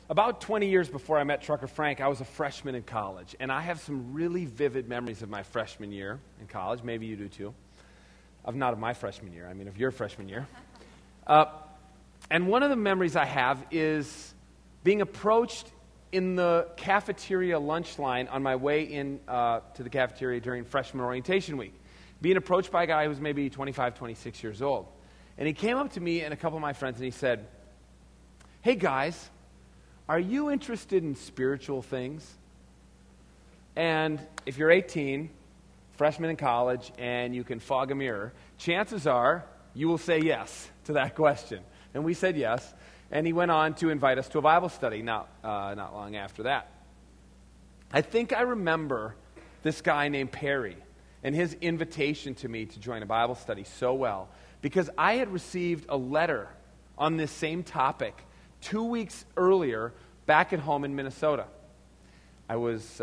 About 20 years before I met Trucker Frank, I was a freshman in college, and I have some really vivid memories of my freshman year in college. Maybe you do too. Not of my freshman year, I mean of your freshman year. And one of the memories I have is being approached in the cafeteria lunch line on my way in to the cafeteria during freshman orientation week. Being approached by a guy who was maybe 25, 26 years old. And he came up to me and a couple of my friends and he said, "Hey guys, are you interested in spiritual things?" And if you're 18, freshman in college, and you can fog a mirror, chances are you will say yes to that question. And we said yes, and he went on to invite us to a Bible study not long after that. I think I remember this guy named Perry and his invitation to me to join a Bible study so well, because I had received a letter on this same topic 2 weeks earlier back at home in Minnesota. I was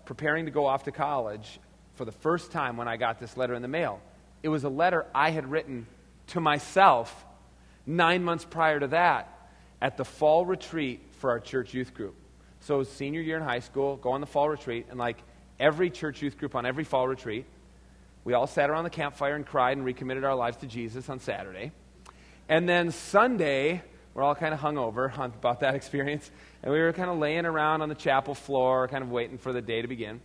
preparing to go off to college for the first time when I got this letter in the mail. It was a letter I had written to myself 9 months prior to that at the fall retreat for our church youth group. So it was senior year in high school, go on the fall retreat, and like every church youth group on every fall retreat, we all sat around the campfire and cried and recommitted our lives to Jesus on Saturday. And then Sunday, we're all kind of hungover about that experience, and we were kind of laying around on the chapel floor, kind of waiting for the day to begin.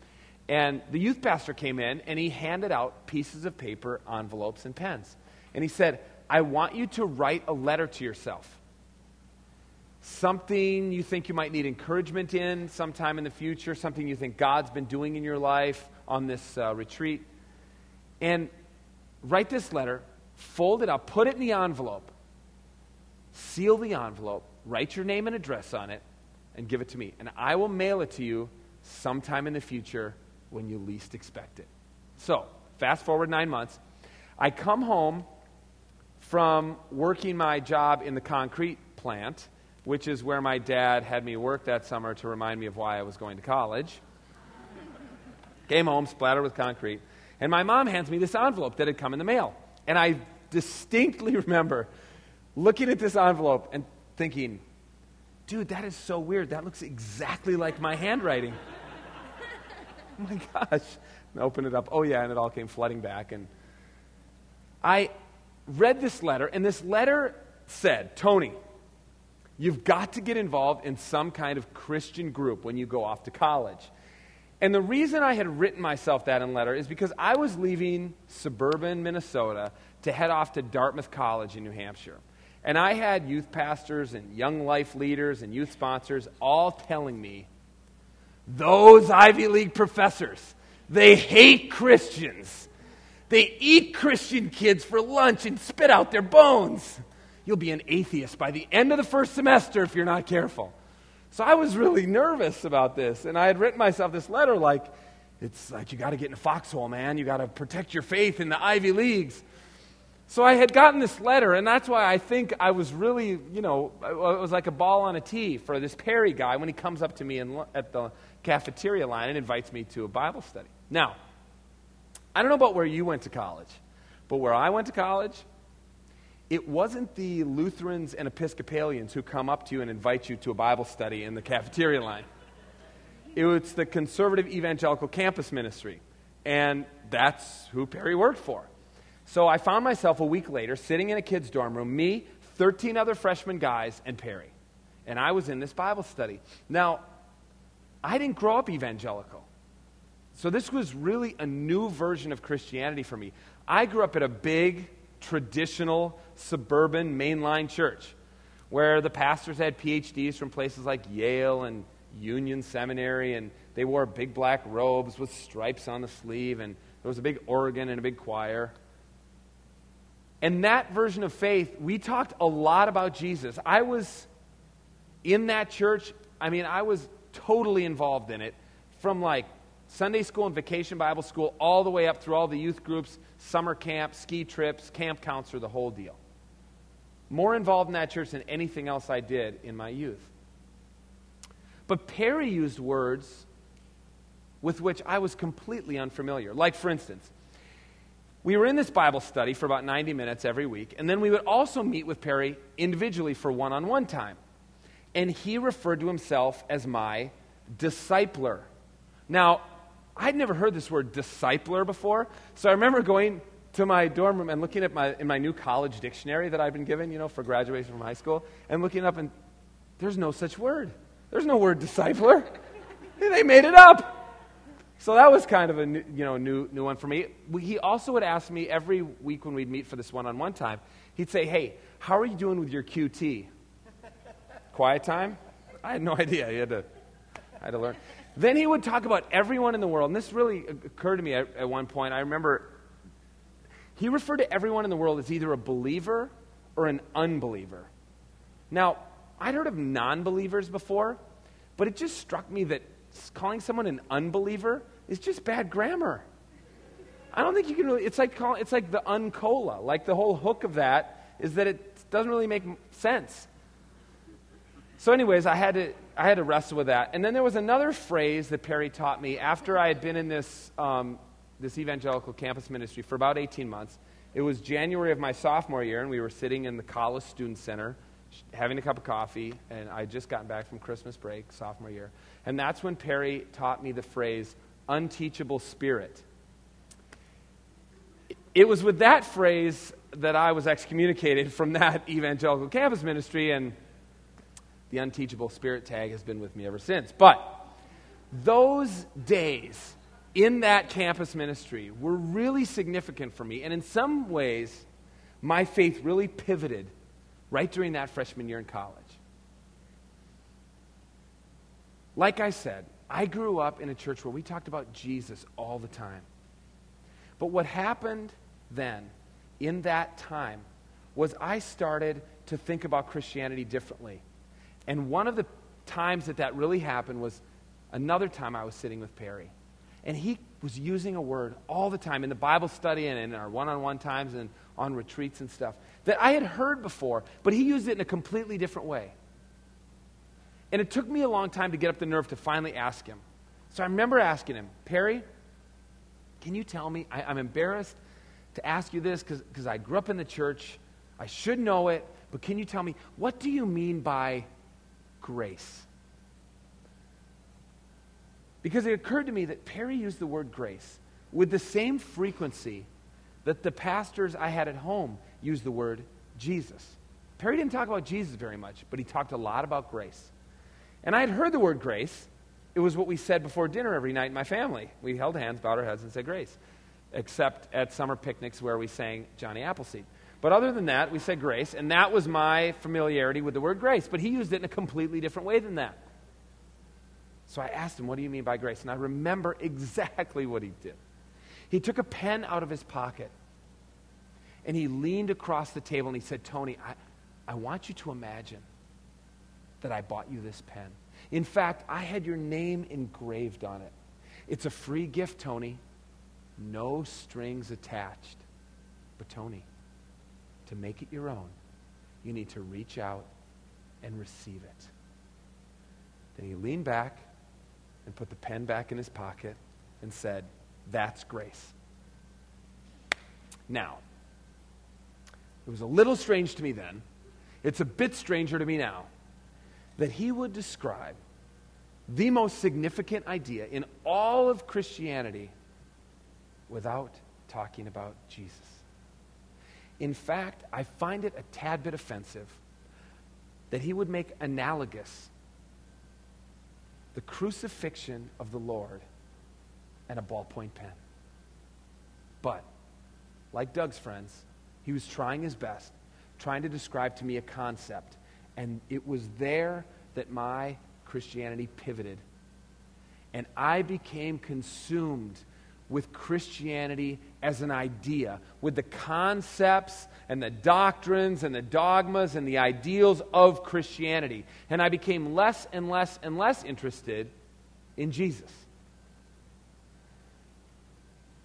And the youth pastor came in, and he handed out pieces of paper, envelopes, and pens. And he said, "I want you to write a letter to yourself. Something you think you might need encouragement in sometime in the future, something you think God's been doing in your life on this retreat. And write this letter, fold it up, put it in the envelope, seal the envelope, write your name and address on it, and give it to me. And I will mail it to you sometime in the future when you least expect it." So, fast forward 9 months. I come home from working my job in the concrete plant, which is where my dad had me work that summer to remind me of why I was going to college. Came home, splattered with concrete, and my mom hands me this envelope that had come in the mail. And I distinctly remember looking at this envelope and thinking, "Dude, that is so weird. That looks exactly like my handwriting." Oh my gosh. And I opened it up. Oh yeah, and it all came flooding back. And I read this letter, and this letter said, "Tony, you've got to get involved in some kind of Christian group when you go off to college." And the reason I had written myself that in a letter is because I was leaving suburban Minnesota to head off to Dartmouth College in New Hampshire. And I had youth pastors and young life leaders and youth sponsors all telling me, "Those Ivy League professors, they hate Christians. They eat Christian kids for lunch and spit out their bones. You'll be an atheist by the end of the first semester if you're not careful." So I was really nervous about this, and I had written myself this letter like, it's like you got to get in a foxhole, man. You got to protect your faith in the Ivy Leagues. So I had gotten this letter, and that's why I think I was really, it was like a ball on a tee for this Perry guy when he comes up to me at the cafeteria line and invites me to a Bible study. Now, I don't know about where you went to college, but where I went to college, it wasn't the Lutherans and Episcopalians who come up to you and invite you to a Bible study in the cafeteria line. It was the conservative evangelical campus ministry, and that's who Perry worked for. So I found myself a week later sitting in a kid's dorm room, me, 13 other freshman guys, and Perry. And I was in this Bible study. Now, I didn't grow up evangelical. So this was really a new version of Christianity for me. I grew up at a big, traditional, suburban, mainline church where the pastors had PhDs from places like Yale and Union Seminary, and they wore big black robes with stripes on the sleeve, and there was a big organ and a big choir. And that version of faith, we talked a lot about Jesus. I was in that church. I was totally involved in it from like Sunday school and vacation Bible school all the way up through all the youth groups, summer camp, ski trips, camp counselor, the whole deal. More involved in that church than anything else I did in my youth. But Perry used words with which I was completely unfamiliar. Like, for instance, we were in this Bible study for about 90 minutes every week, and then we would also meet with Perry individually for one-on-one time. and he referred to himself as my discipler. Now, I'd never heard this word discipler before, so I remember going to my dorm room and looking at my new college dictionary that I'd been given, for graduation from high school, and looking up, and there's no such word. There's no word discipler. They made it up. So that was kind of a new one for me. He also would ask me every week when we'd meet for this one-on-one time, he'd say, hey, how are you doing with your QT? Quiet time? I had no idea. I had to learn. Then he would talk about everyone in the world, and this really occurred to me at one point. I remember he referred to everyone in the world as either a believer or an unbeliever. Now, I'd heard of non-believers before, but it just struck me that calling someone an unbeliever is just bad grammar. I don't think you can really, it's like the uncola. Like the whole hook of that is that it doesn't really make sense. So anyways, I had to wrestle with that. And then there was another phrase that Perry taught me after I had been in this evangelical campus ministry for about 18 months. It was January of my sophomore year, and we were sitting in the College Student Center having a cup of coffee, and I had just gotten back from Christmas break, sophomore year. And that's when Perry taught me the phrase, unteachable spirit. It was with that phrase that I was excommunicated from that evangelical campus ministry, and the unteachable spirit tag has been with me ever since. But those days in that campus ministry were really significant for me, and in some ways, my faith really pivoted right during that freshman year in college. Like I said, I grew up in a church where we talked about Jesus all the time. But what happened then, in that time, was I started to think about Christianity differently. And one of the times that really happened was another time I was sitting with Perry. And he was using a word all the time in the Bible study and in our one-on-one times and on retreats and stuff that I had heard before, but he used it in a completely different way. And it took me a long time to get up the nerve to finally ask him. So I remember asking him, Perry, can you tell me, I'm embarrassed to ask you this because I grew up in the church, I should know it, but can you tell me, what do you mean by grace? Because it occurred to me that Perry used the word grace with the same frequency that the pastors I had at home used the word Jesus. Perry didn't talk about Jesus very much, but he talked a lot about grace. And I had heard the word grace. It was what we said before dinner every night in my family. We held hands, bowed our heads, and said grace, except at summer picnics where we sang Johnny Appleseed. But other than that, we said grace, and that was my familiarity with the word grace. But he used it in a completely different way than that. So I asked him, what do you mean by grace? And I remember exactly what he did. He took a pen out of his pocket, and he leaned across the table, and he said, Tony, I want you to imagine that I bought you this pen. In fact, I had your name engraved on it. It's a free gift, Tony. No strings attached. But Tony, to make it your own, you need to reach out and receive it. Then he leaned back and put the pen back in his pocket and said, that's grace. Now, it was a little strange to me then. It's a bit stranger to me now that he would describe the most significant idea in all of Christianity without talking about Jesus. In fact, I find it a tad bit offensive that he would make analogous the crucifixion of the Lord and a ballpoint pen. But, like Doug's friends, he was trying his best, trying to describe to me a concept, and it was there that my Christianity pivoted. And I became consumed with Christianity as an idea, with the concepts and the doctrines and the dogmas and the ideals of Christianity. And I became less and less and less interested in Jesus.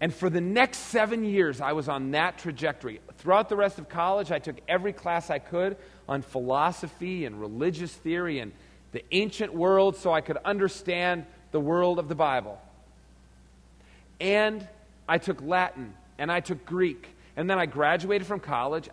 And for the next 7 years, I was on that trajectory. Throughout the rest of college, I took every class I could on philosophy and religious theory and the ancient world so I could understand the world of the Bible. And I took Latin, and I took Greek. And then I graduated from college.